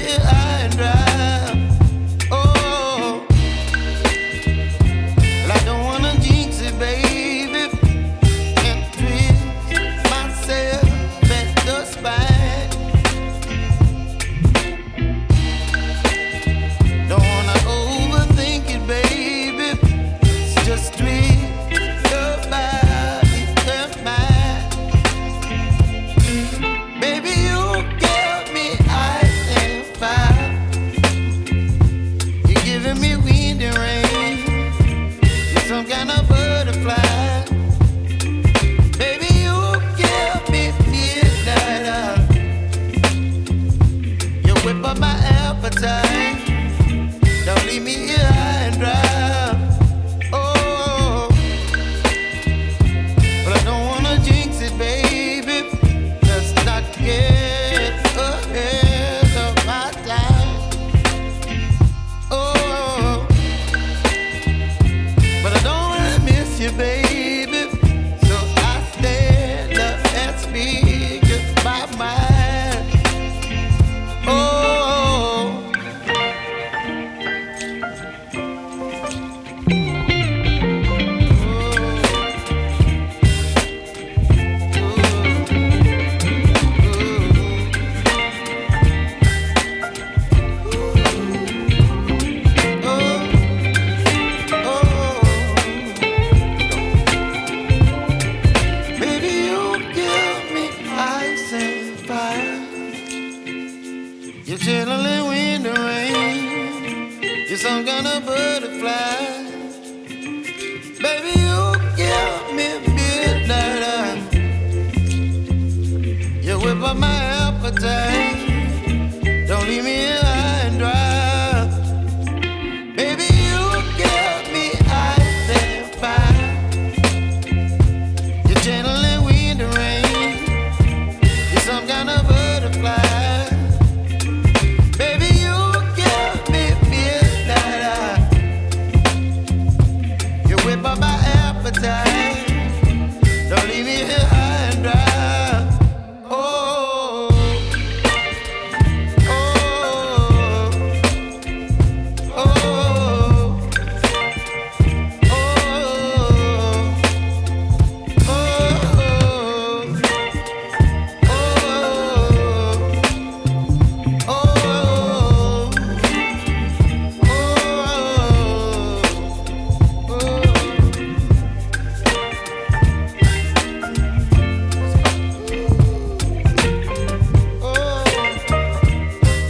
here high and dry. Oh, well, I don't wanna jinx it, baby, and twist myself at the spine. Don't wanna overthink it, baby. It's just twist your body and mine. Baby, you give me ice and fire. You're giving me wind and rain. You're some kind of butterfly. Baby, you give me midnight. You whip up my appetite. Don't leave me here high and dry. Oh, but I don't wanna jinx it, baby. Let's not get ahead of my time. Oh, but I don't wanna miss you, baby. So I stand up and speak my mind. Oh. Baby, you give me ice and fire. You're chilling wind and rain. You're some kind of butterfly. Baby, you give me midnight. You whip up my appetite.